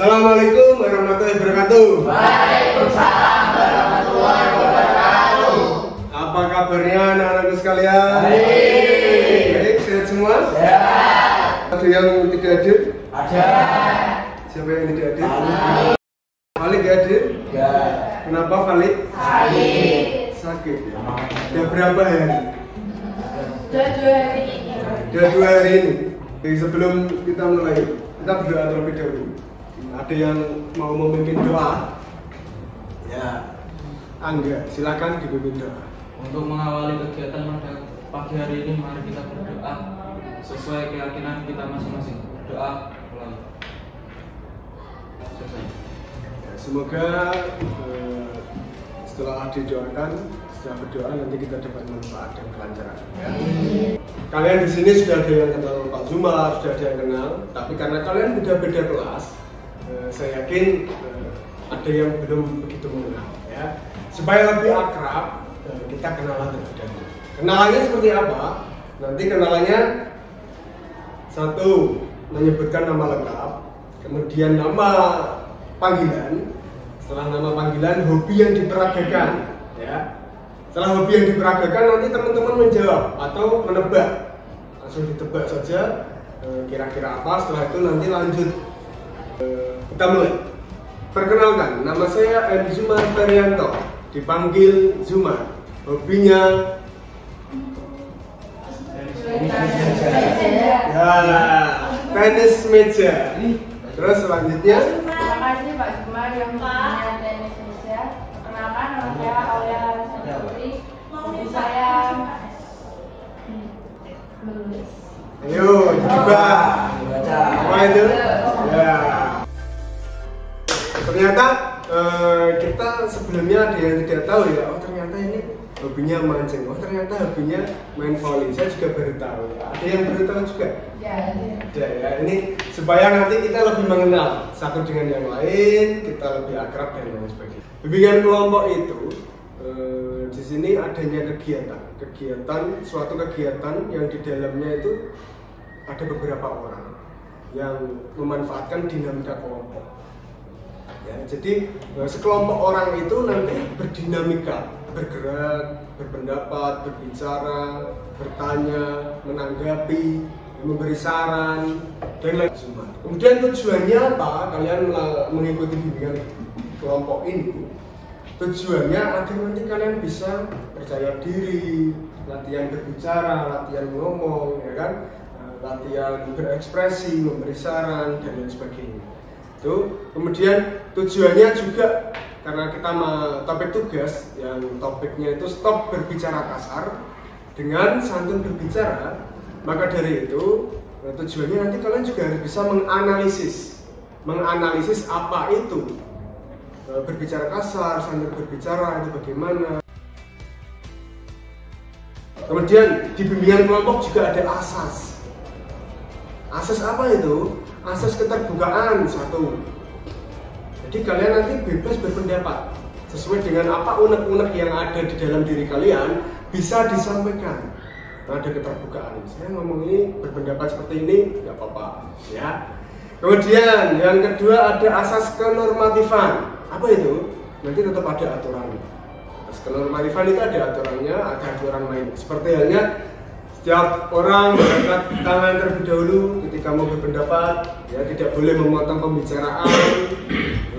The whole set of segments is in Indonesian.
Assalamualaikum warahmatullahi wabarakatuh. Waalaikumsalam warahmatullahi wabarakatuh. Apa kabarnya anak-anakku sekalian? Baik, sehat semua? Sehat. Ada yang tidak hadir? Ada. Siapa yang tidak hadir? Ali. Falik gak hadir? Ya. Kenapa Falik? Sakit. Sakit ya? Udah berapa hari? Sudah 2 hari ini. Udah 2 hari ini. Jadi sebelum kita mulai, kita berdoa terlebih dahulu. Ada yang mau memimpin doa? Ya, Angga, silakan dipimpin doa. Untuk mengawali kegiatan pada pagi hari ini, mari kita berdoa sesuai keyakinan kita masing-masing. Doa mulai. Selesai. Ya, semoga setelah didoakan, setelah berdoa nanti kita dapat manfaat dan kelancaran. Ya. Kalian di sini sudah ada yang kenal Pak Zumar, sudah ada yang kenal, tapi karena kalian beda-beda kelas, saya yakin ada yang belum begitu mengenal. Ya. Supaya lebih akrab, kita kenalan terlebih dahulu. Kenalannya seperti apa? Nanti kenalannya satu menyebutkan nama lengkap, kemudian nama panggilan, setelah nama panggilan hobi yang diperagakan. Ya. Setelah hobi yang diperagakan nanti teman-teman menjawab atau menebak, langsung ditebak saja kira-kira apa. Setelah itu nanti lanjut. Kita mulai. Perkenalkan, nama saya M. Zumar Ferianto, dipanggil Zumar. Hobinya tenis meja. Terus selanjutnya, Terima kasih Pak Zumar yang punya tenis meja. Perkenalkan, nama saya Aulia Larasanturi. Hobi saya menulis. ayo coba. Apa itu? Ya. Ternyata kita sebelumnya ada yang tidak tahu ya. Oh ternyata ini hobinya mancing. Oh ternyata hobinya main volley. Saya juga baru tahu. Ya. Ada yang baru tahu juga? Ya. Ada ya. Ini supaya nanti kita lebih mengenal satu dengan yang lain, kita lebih akrab dan lain sebagainya. Bimbingan kelompok itu di sini adanya suatu kegiatan yang di dalamnya itu ada beberapa orang yang memanfaatkan dinamika kelompok. Ya, jadi sekelompok orang itu nanti berdinamika, bergerak, berpendapat, berbicara, bertanya, menanggapi, memberi saran, dan lain sebagainya. Kemudian tujuannya apa? Kalian mengikuti bimbingan kelompok ini. Tujuannya agar nanti kalian bisa percaya diri, latihan berbicara, latihan ngomong, ya kan? Latihan berekspresi, memberi saran, dan lain sebagainya. Itu. Kemudian tujuannya juga karena kita topik tugas yang topiknya itu stop berbicara kasar dengan santun berbicara, maka dari itu tujuannya nanti kalian juga harus bisa menganalisis apa itu berbicara kasar, santun berbicara itu bagaimana. Kemudian di bimbingan kelompok juga ada asas. Asas apa itu? Asas keterbukaan satu. Jadi kalian nanti bebas berpendapat sesuai dengan apa unek-unek yang ada di dalam diri kalian bisa disampaikan. Ada keterbukaan. Saya ngomong ini berpendapat seperti ini nggak apa-apa, ya. Kemudian yang kedua ada asas kenormatifan. Apa itu? Nanti tetap ada aturannya. Asas kenormatifan itu ada aturannya, ada aturan main. Seperti halnya setiap orang mengangkat tangan terlebih dahulu ketika mau berpendapat, ya tidak boleh memotong pembicaraan.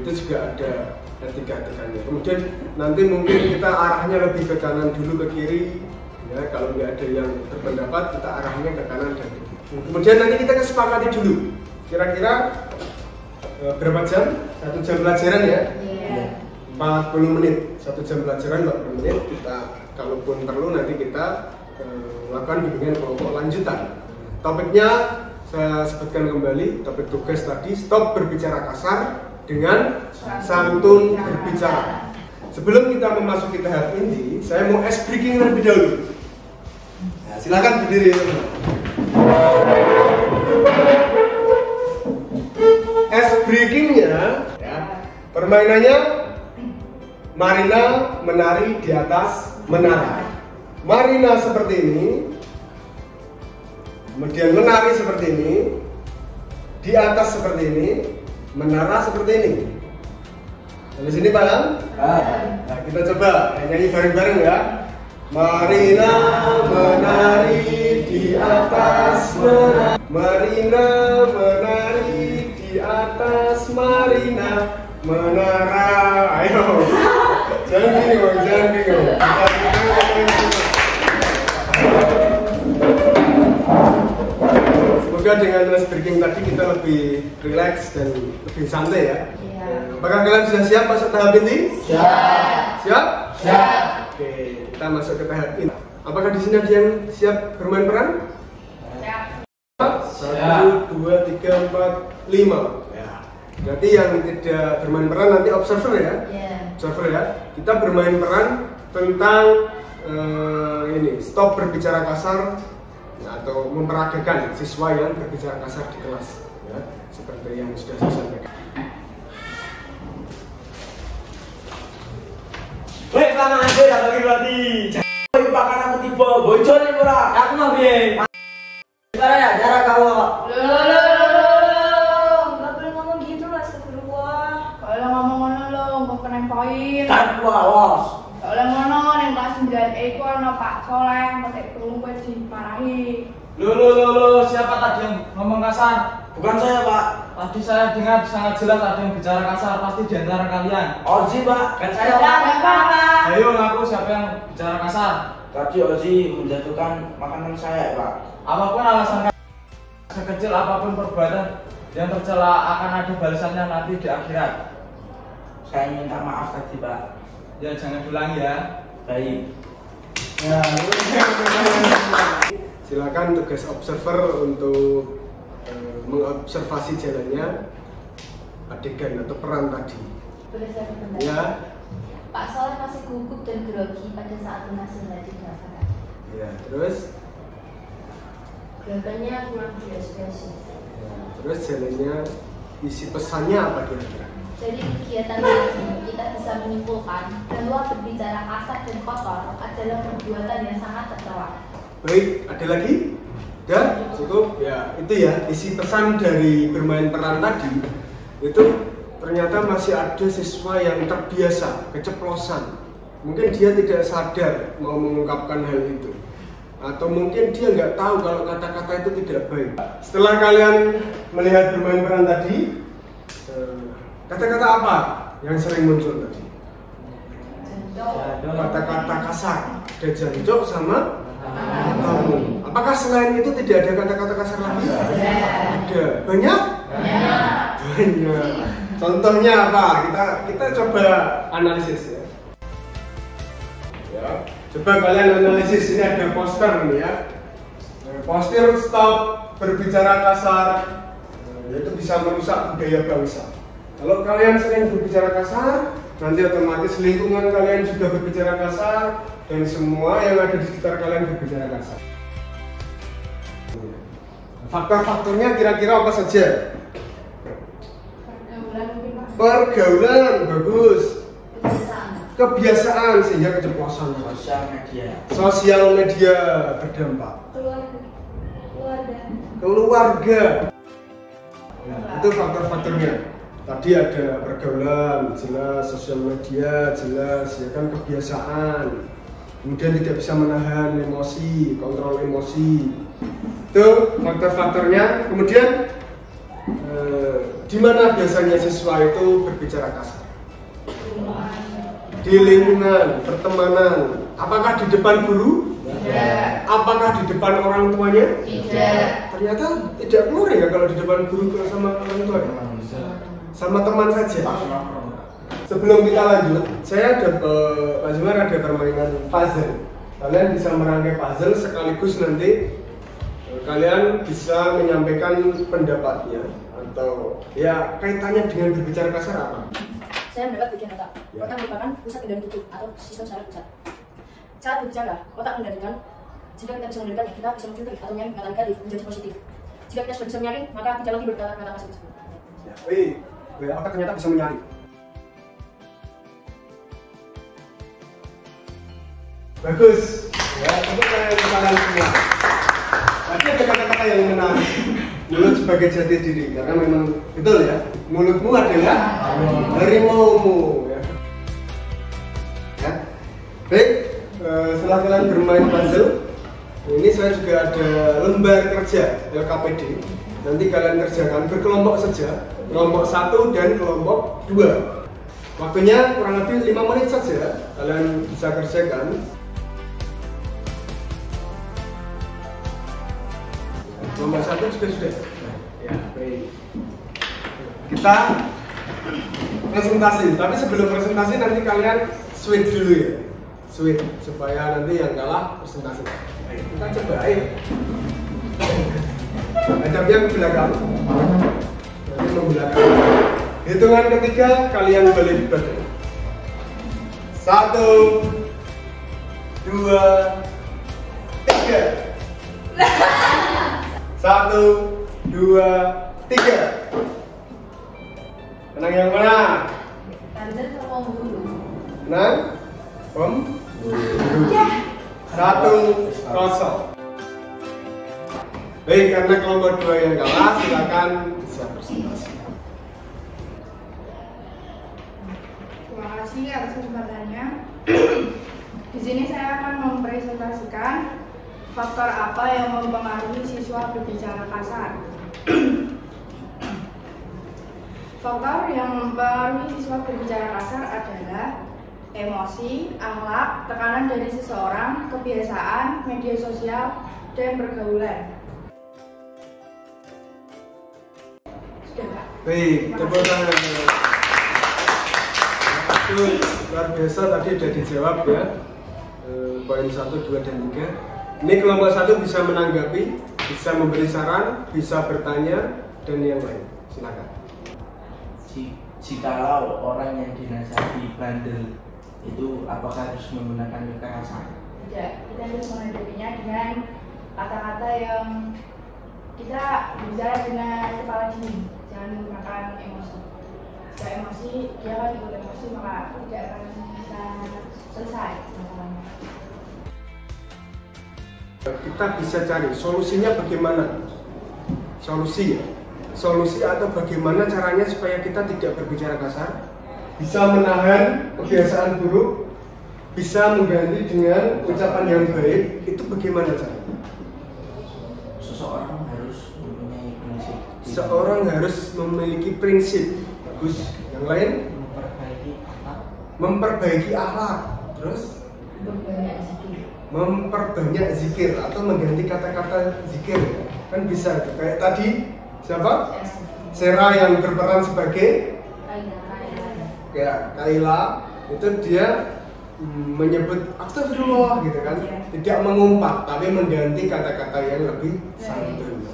Itu juga ada etika-etikanya. Kemudian nanti mungkin kita arahnya lebih ke kanan dulu ke kiri. Ya, kalau nggak ada yang berpendapat, kita arahnya ke kanan dan kiri. Kemudian nanti kita kesepakati dulu. Kira-kira berapa jam? 1 jam pelajaran ya? Iya. 40 menit. 1 jam pelajaran 40 menit. Kita kalaupun perlu nanti kita melakukan bimbingan kelompok lanjutan. Topiknya saya sebutkan kembali, topik tugas tadi stop berbicara kasar dengan santun berbicara. Sebelum kita memasuki tahap inti, saya mau ice breaking terlebih dahulu. Nah, silakan berdiri. Ice breakingnya, ya, permainannya Marina menari di atas menara. Marina seperti ini, kemudian menari seperti ini, di atas seperti ini, menara seperti ini. Di sini paham? Nah, kita coba nyanyi bareng-bareng ya. Marina menari di atas menara. Marina menari di atas Marina menara. Ayo. Jangan bingung, jangan bingung. Semoga dengan ice breaking tadi kita lebih rileks dan lebih santai ya. Apakah kalian sudah siap masuk tahap ini? Siap. Siap? Siap. Oke, kita masuk ke tahap ini. Apakah di sini ada yang siap bermain peran? Siap. 1, 2, 3, 4, 5. Ya. Berarti yang tidak bermain peran nanti observer ya? Observer ya. Kita bermain peran tentang ini, stop berbicara kasar atau memperagakan siswa yang berbicara kasar di kelas ya, seperti yang sudah saya sampaikan. Woi, tangan aja ya lagi. Woi, pakan aku tiba, bocor nih ora. Aku mah piye? Gimana ya cara kamu? Nggak boleh ngomong gitu lah, astagfirullah. Kalau ngomong ngono lo, nggak kena poin. Kan gua awas. Kalau ngono yang kelas 9E ku ana Pak Soleh, pakai kerungu dimarahi. Lo, siapa tadi yang ngomong kasar? Bukan saya, Pak. Tadi saya dengar sangat jelas ada yang bicara kasar, pasti di antara kalian. Ozi, Pak. Kan saya, Tidak Pak. apa-apa. Ayo ngaku siapa yang bicara kasar. Tadi Ozi menjatuhkan makanan saya, Pak. Apapun alasan kalian, sekecil apapun perbuatan yang tercela akan ada balasannya nanti di akhirat. Saya minta maaf tadi, Pak. Ya jangan diulangi ya. Baik. Ya, silakan tugas observer untuk mengobservasi jalannya adegan atau peran tadi. Boleh saya berpendapat? Ya, Pak Soleh masih gugup dan grogi pada saat menasihati Bapak. ya. Terus, Gerakannya kurang ekspresif. ya, terus jalannya isi pesannya apa kira-kira? Dari kegiatan ini kita bisa menyimpulkan bahwa berbicara kasar dan kotor adalah perbuatan yang sangat tercela. Baik, ada lagi? Udah, cukup. Ya, itu ya isi pesan dari bermain peran tadi. Itu ternyata masih ada siswa yang terbiasa keceplosan. Mungkin dia tidak sadar mau mengungkapkan hal itu, atau mungkin dia nggak tahu kalau kata-kata itu tidak baik. Setelah kalian melihat bermain peran tadi, kata-kata apa yang sering muncul tadi? Kata-kata kasar, ada jancok sama tamu. Apakah selain itu tidak ada kata-kata kasar lagi? Ada. Banyak? Banyak. Contohnya apa? Kita coba analisis ya. Ya. Coba kalian analisis, ini ada poster nih ya. Poster stop berbicara kasar, itu bisa merusak budaya bangsa. Kalau kalian sering berbicara kasar, nanti otomatis lingkungan kalian juga berbicara kasar, dan semua yang ada di sekitar kalian berbicara kasar. Faktor-faktornya kira-kira apa saja? Pergaulan mungkin Pak. Pergaulan, bagus. Kebiasaan. Kebiasaan sehingga keceplosan. Sosial media. Sosial media berdampak. Keluarga. Nah, itu faktor-faktornya. Tadi ada pergaulan, jelas, sosial media, jelas, ya kan, kebiasaan. Kemudian tidak bisa menahan emosi, kontrol emosi. Itu faktor-faktornya. Kemudian di mana biasanya siswa itu berbicara kasar? Di lingkungan, pertemanan. Apakah di depan guru? Tidak. Apakah di depan orang tuanya? Tidak. Ternyata tidak keluar ya kalau di depan guru sama orang tua. Sama teman saja. Sebelum kita lanjut, saya ada Pak Zumar ada permainan puzzle. Kalian bisa merangkai puzzle sekaligus nanti kalian bisa menyampaikan pendapatnya atau ya kaitannya dengan berbicara kasar apa? Saya mendapat bagian otak. Ya. Otak merupakan pusat kendali tubuh atau sistem saraf pusat. Saat berbicara, otak mengendalikan. Jika kita bisa mengendalikannya, kita bisa memfilter atau menyaring kata negatif menjadi positif. Jika kita sudah bisa menyaring, maka tidak lagi berkata-kata kasar tersebut. Ya, otak ternyata bisa menyaring. Bagus. Ya, untuk kalian semua. Tadi ada kata-kata yang menarik. mulut sebagai jati diri, karena memang betul ya, mulutmu adalah harimaumu ya. Ya. Baik, setelah kalian bermain puzzle, ini saya juga ada lembar kerja LKPD. Nanti kalian kerjakan berkelompok saja, kelompok 1 dan kelompok 2. Waktunya kurang lebih 5 menit saja, kalian bisa kerjakan. Kelompok 1 juga sudah. Ya, baik. Kita presentasi, tapi sebelum presentasi nanti kalian sweet dulu ya. Sweet, supaya nanti yang kalah presentasi. Ayo, kita coba, ayo. Hadapnya ke belakang. Nanti membelakang. Hitungan ketiga, kalian balik badan. 1, 2, 3. 1, 2, 3. Menang yang mana? Tanda sama bulu. Menang? Bulu. 1-0. Baik, karena kelompok 2 yang kalah, silakan bisa presentasi. Terima kasih atas kesempatannya. Di sini saya akan mempresentasikan faktor apa yang mempengaruhi siswa berbicara kasar. Faktor yang mempengaruhi siswa berbicara kasar adalah emosi, akhlak, tekanan dari seseorang, kebiasaan, media sosial, dan pergaulan. Sudah, Pak. Baik, tepuk tangan. Itu luar biasa, tadi sudah dijawab ya. Poin 1, 2, dan 3. Ini kelompok 1 bisa menanggapi, bisa memberi saran, bisa bertanya, dan yang lain. Silakan. Jikalau orang yang dinasihati bandel itu apakah harus menggunakan kekerasan? Tidak, kita harus menghadapinya dengan kata-kata yang kita bicara dengan kepala dingin, jangan menggunakan emosi. Jika emosi, dia akan ikut emosi, maka tidak akan bisa selesai masalahnya. Kita bisa cari solusinya bagaimana? Solusi atau bagaimana caranya supaya kita tidak berbicara kasar, bisa menahan kebiasaan buruk, bisa mengganti dengan ucapan yang baik. Itu bagaimana caranya? Seseorang harus mempunyai prinsip. Seorang harus memiliki prinsip. Bagus. Yang lain? Memperbaiki akhlak. Terus? Memperbanyak zikir atau mengganti kata-kata zikir. Kan bisa. Kayak tadi siapa? Sera yang berperan sebagai kayak Kaila, itu dia menyebut astagfirullah gitu kan, tidak mengumpat tapi mengganti kata-kata yang lebih santun.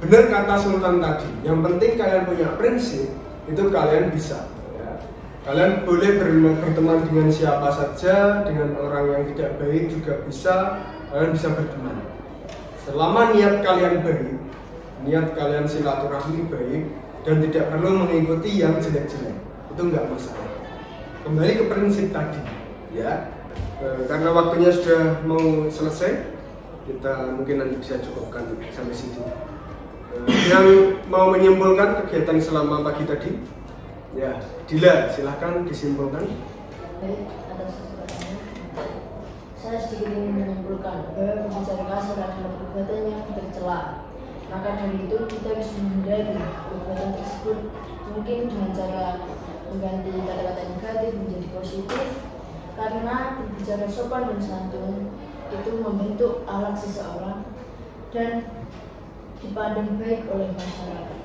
Benar kata Sultan tadi, yang penting kalian punya prinsip, itu kalian bisa ya. Kalian boleh berteman dengan siapa saja, dengan orang yang tidak baik juga bisa, kalian bisa berteman selama niat kalian baik, niat kalian silaturahmi baik, dan tidak perlu mengikuti yang jelek-jelek, itu nggak masalah. Kembali ke prinsip tadi, ya. Karena waktunya sudah mau selesai, kita mungkin nanti bisa cukupkan sampai sini. Yang mau menyimpulkan kegiatan selama pagi tadi, ya, Dila, silahkan disimpulkan. Baik, atas kesempatannya, saya sedikit ingin menyimpulkan bahwa berbicara kasar adalah perbuatan yang tercela. Maka dari itu kita harus menghindari perbuatan tersebut, mungkin dengan cara mengganti kata-kata negatif menjadi positif, karena berbicara sopan dan santun itu membentuk akhlak seseorang dan dipandang baik oleh masyarakat.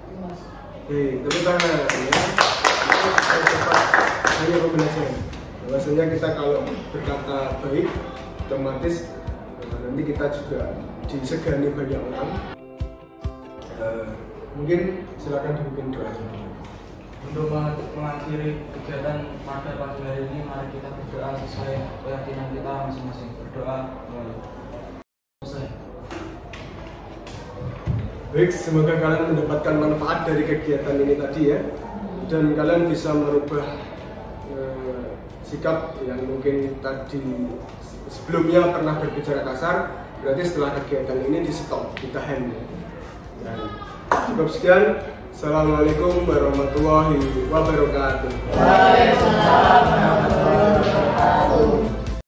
Terima kasih. Tepuk tangan ya. Hanya pembelajaran. Bahwasanya kita kalau berkata baik, otomatis nanti kita juga disegani banyak orang. Mungkin silakan dipimpin doa aja. Untuk mengakhiri kegiatan pada pagi hari ini, mari kita berdoa sesuai keyakinan kita masing-masing. Berdoa mulai. Selesai. Baik, semoga kalian mendapatkan manfaat dari kegiatan ini tadi ya, dan kalian bisa merubah sikap yang mungkin tadi sebelumnya pernah berbicara kasar, berarti setelah kegiatan ini di stop, ditahan ya. Dan cukup sekian. Assalamualaikum warahmatullahi wabarakatuh. Waalaikumsalam warahmatullahi wabarakatuh.